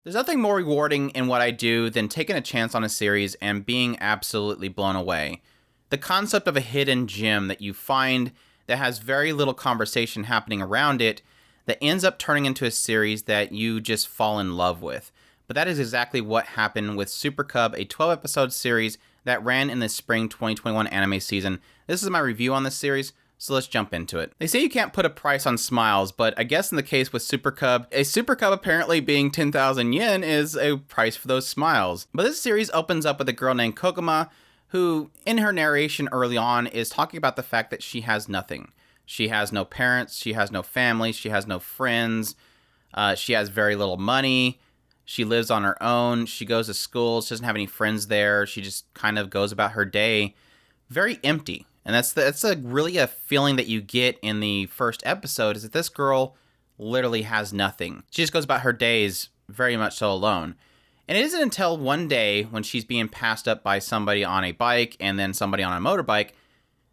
There's nothing more rewarding in what I do than taking a chance on a series and being absolutely blown away. The concept of a hidden gem that you find that has very little conversation happening around it that ends up turning into a series that you just fall in love with. But that is exactly what happened with Super Cub, a 12-episode series that ran in the spring 2021 anime season. This is my review on this series, so let's jump into it. They say you can't put a price on smiles, but I guess in the case with Super Cub, a Super Cub apparently being 10,000 yen is a price for those smiles. But this series opens up with a girl named Koguma, who, in her narration early on, is talking about the fact that she has nothing. She has no parents, she has no family, she has no friends, she has very little money, she lives on her own, she goes to school, she doesn't have any friends there, she just kind of goes about her day very empty. And that's really a feeling that you get in the first episode, is that this girl literally has nothing. She just goes about her days very much so alone. And it isn't until one day when she's being passed up by somebody on a bike and then somebody on a motorbike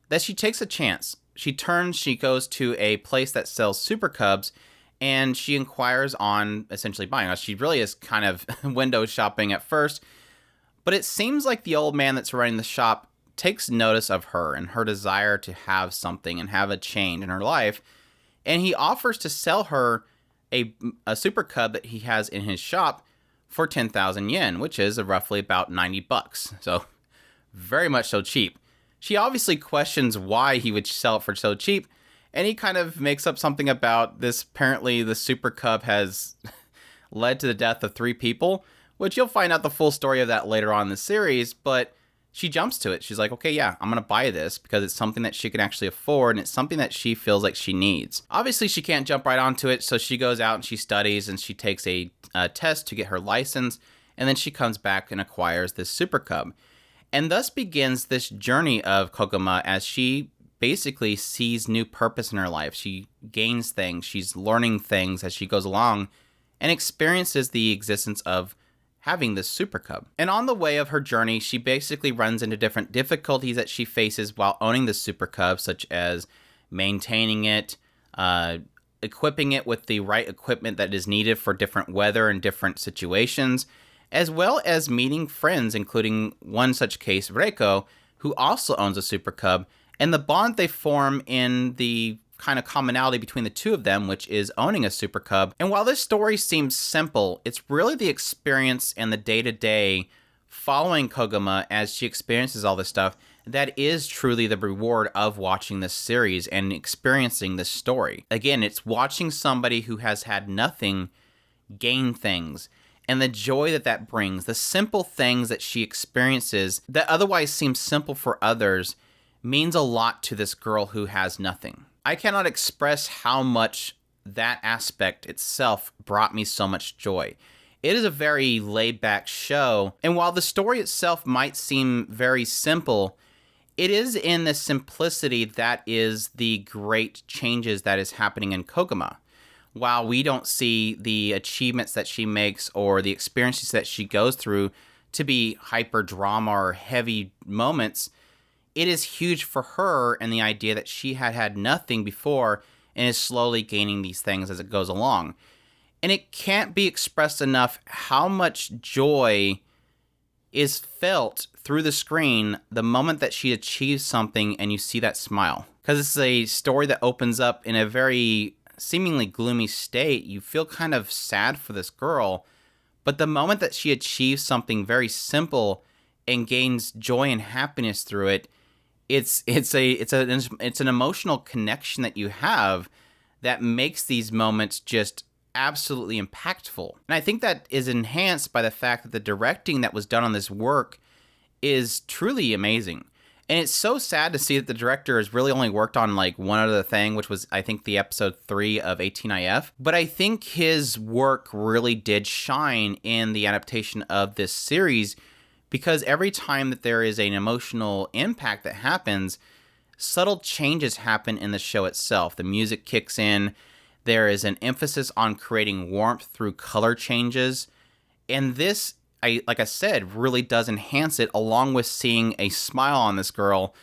that she takes a chance. She goes to a place that sells Super Cubs, and she inquires on essentially buying. Now, she really is kind of window shopping at first, but it seems like the old man that's running the shop takes notice of her and her desire to have something and have a change in her life, and he offers to sell her a Super Cub that he has in his shop for 10,000 yen, which is roughly about $90. So very much so cheap. She obviously questions why he would sell it for so cheap, and he kind of makes up something about this. Apparently the Super Cub has led to the death of 3 people, which you'll find out the full story of that later on in the series, but she jumps to it. She's like, okay, yeah, I'm going to buy this because it's something that she can actually afford, and it's something that she feels like she needs. Obviously, she can't jump right onto it, so she goes out and she studies and she takes a test to get her license, and then she comes back and acquires this Super Cub. And thus begins this journey of Koguma as she basically sees new purpose in her life. She gains things, she's learning things as she goes along, and experiences the existence of having this Super Cub. And on the way of her journey, she basically runs into different difficulties that she faces while owning the Super Cub, such as maintaining it, equipping it with the right equipment that is needed for different weather and different situations, as well as meeting friends, including one such case, Reiko, who also owns a Super Cub, and the bond they form in the kind of commonality between the two of them, which is owning a Super Cub. And while this story seems simple, it's really the experience and the day-to-day following Koguma as she experiences all this stuff that is truly the reward of watching this series and experiencing this story. Again, it's watching somebody who has had nothing gain things, and the joy that that brings, the simple things that she experiences that otherwise seem simple for others, means a lot to this girl who has nothing. I cannot express how much that aspect itself brought me so much joy. It is a very laid-back show, and while the story itself might seem very simple, it is in the simplicity that is the great changes that is happening in Koguma. While we don't see the achievements that she makes or the experiences that she goes through to be hyper drama or heavy moments, it is huge for her and the idea that she had nothing before and is slowly gaining these things as it goes along. And it can't be expressed enough how much joy is felt through the screen the moment that she achieves something and you see that smile. Because it's a story that opens up in a very seemingly gloomy state. You feel kind of sad for this girl, but the moment that she achieves something very simple and gains joy and happiness through it, it's an emotional connection that you have that makes these moments just absolutely impactful. And I think that is enhanced by the fact that the directing that was done on this work is truly amazing. And it's so sad to see that the director has really only worked on like one other thing, which was, I think, the episode 3 of 18IF. But I think his work really did shine in the adaptation of this series, because every time that there is an emotional impact that happens, subtle changes happen in the show itself. The music kicks in. There is an emphasis on creating warmth through color changes. And this, like I said, really does enhance it, along with seeing a smile on this girl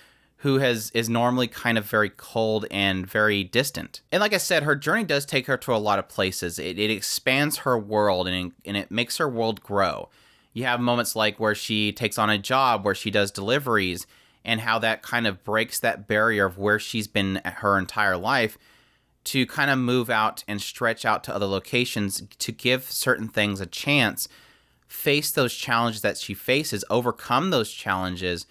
who is normally kind of very cold and very distant. And like I said, her journey does take her to a lot of places. It expands her world, and it makes her world grow. You have moments like where she takes on a job where she does deliveries, and how that kind of breaks that barrier of where she's been her entire life to kind of move out and stretch out to other locations to give certain things a chance, face those challenges that she faces, overcome those challenges,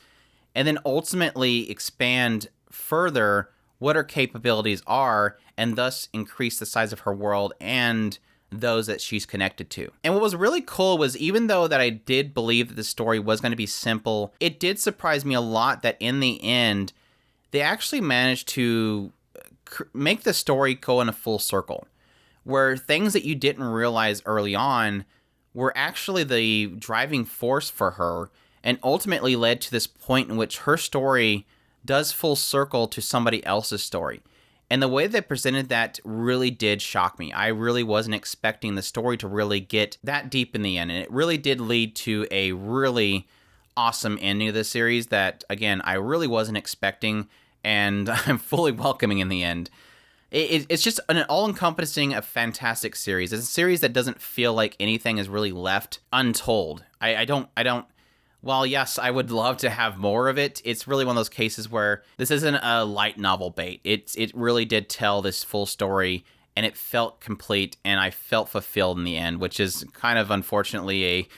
and then ultimately expand further what her capabilities are, and thus increase the size of her world and those that she's connected to. And what was really cool was, even though that I did believe that the story was going to be simple, it did surprise me a lot that in the end, they actually managed to make the story go in a full circle, where things that you didn't realize early on were actually the driving force for her, and ultimately led to this point in which her story does full circle to somebody else's story. And the way they presented that really did shock me. I really wasn't expecting the story to really get that deep in the end, and it really did lead to a really awesome ending of the series that, again, I really wasn't expecting, and I'm fully welcoming in the end. It's just an all-encompassing, a fantastic series. It's a series that doesn't feel like anything is really left untold. I don't. While yes, I would love to have more of it, it's really one of those cases where this isn't a light novel bait. It really did tell this full story, and it felt complete, and I felt fulfilled in the end, which is kind of unfortunately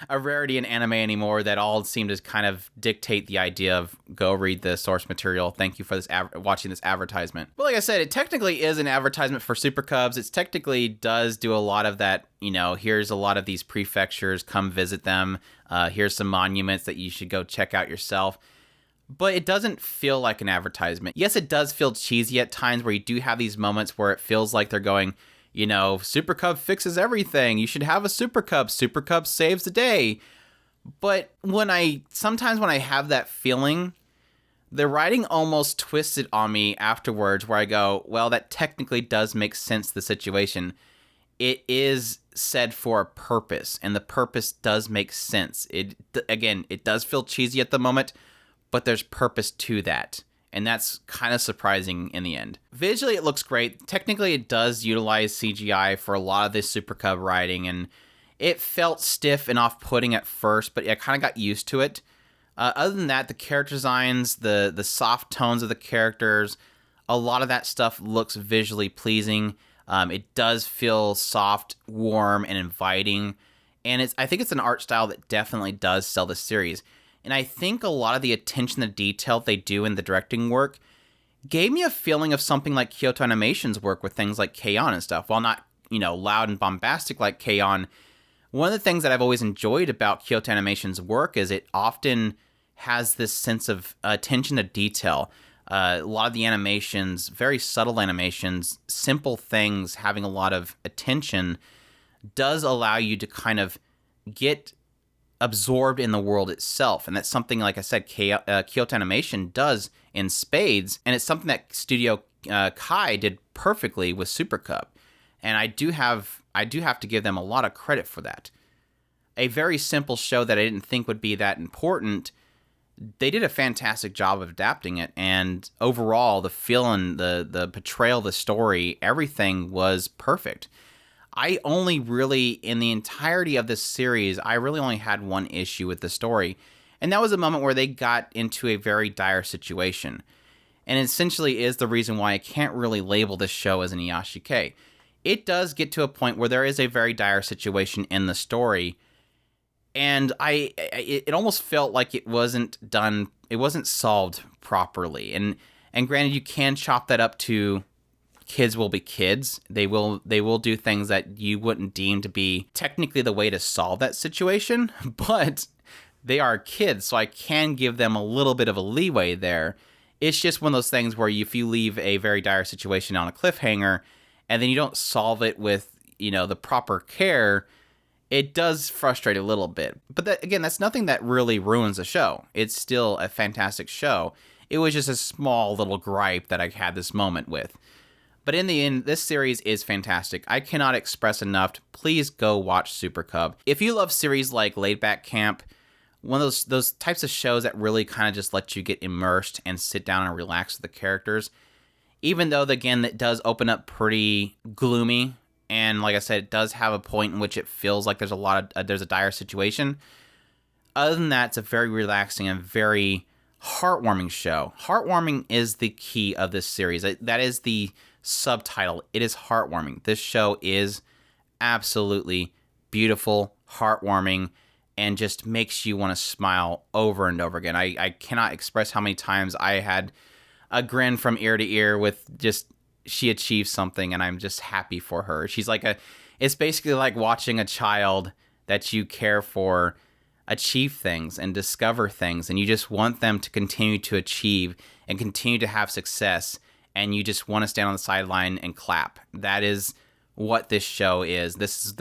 a rarity in anime anymore, that all seem to kind of dictate the idea of go read the source material. Thank you for this watching this advertisement. But like I said, it technically is an advertisement for Super Cubs. It technically does do a lot of that, here's a lot of these prefectures, come visit them. Here's some monuments that you should go check out yourself. But it doesn't feel like an advertisement. Yes, it does feel cheesy at times, where you do have these moments where it feels like they're going, Super Cub fixes everything. You should have a Super Cub. Super Cub saves the day. But sometimes when I have that feeling, the writing almost twists it on me afterwards, where I go, well, that technically does make sense to the situation. It is said for a purpose, and the purpose does make sense. It does feel cheesy at the moment, but there's purpose to that. And that's kind of surprising in the end. Visually, it looks great. Technically, it does utilize CGI for a lot of this Super Cub writing, and it felt stiff and off-putting at first, but I kind of got used to it. Other than that, the character designs, the soft tones of the characters, a lot of that stuff looks visually pleasing. It does feel soft, warm, and inviting, and I think it's an art style that definitely does sell this series. And I think a lot of the attention to detail they do in the directing work gave me a feeling of something like Kyoto Animation's work with things like K-On! And stuff. While not, loud and bombastic like K-On!, one of the things that I've always enjoyed about Kyoto Animation's work is it often has this sense of attention to detail. A lot of the animations, very subtle animations, simple things, having a lot of attention, does allow you to kind of get absorbed in the world itself. And that's something, like I said, Kyoto Animation does in spades, and it's something that Studio Kai did perfectly with Super Cub. And I do have to give them a lot of credit for that. A very simple show that I didn't think would be that important, they did a fantastic job of adapting it, and overall, the feeling, the portrayal of the story, everything was perfect. I only really, in the entirety of this series, I really only had one issue with the story, and that was a moment where they got into a very dire situation. And it essentially is the reason why I can't really label this show as an Iyashikei. It does get to a point where there is a very dire situation in the story, and it almost felt like it wasn't solved properly. And granted, you can chop that up to kids will be kids. They will do things that you wouldn't deem to be technically the way to solve that situation, but they are kids, so I can give them a little bit of a leeway there. It's just one of those things where if you leave a very dire situation on a cliffhanger and then you don't solve it with, the proper care, it does frustrate a little bit. But that's nothing that really ruins the show. It's still a fantastic show. It was just a small little gripe that I had this moment with. But in the end, this series is fantastic. I cannot express enough. Please go watch Super Cub. If you love series like Laid Back Camp one of those types of shows that really kind of just let you get immersed and sit down and relax with the characters. Even though, again, that does open up pretty gloomy, and like I said, it does have a point in which it feels like there's a dire situation. Other than that, it's a very relaxing and very heartwarming show. Heartwarming is the key of this series. That is the subtitle. It is heartwarming. This show is absolutely beautiful, heartwarming, and just makes you want to smile over and over again. I cannot express how many times I had a grin from ear to ear with just she achieved something, and I'm just happy for her. She's like it's basically like watching a child that you care for achieve things and discover things, and you just want them to continue to achieve and continue to have success, and you just want to stand on the sideline and clap. That is what this show is. This is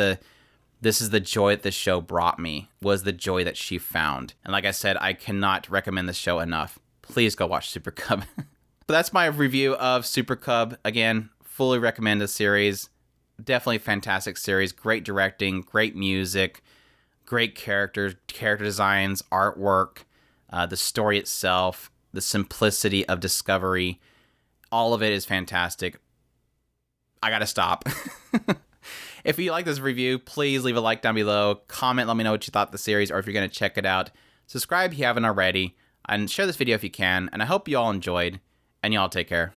the joy that this show brought me, was the joy that she found. And like I said, I cannot recommend this show enough. Please go watch Super Cub. But that's my review of Super Cub. Again, fully recommend the series. Definitely a fantastic series. Great directing, great music, great character designs, artwork, the story itself, the simplicity of discovery. All of it is fantastic. I gotta stop. If you like this review, please leave a like down below. Comment, let me know what you thought of the series, or if you're going to check it out. Subscribe if you haven't already, and share this video if you can. And I hope you all enjoyed, and y'all take care.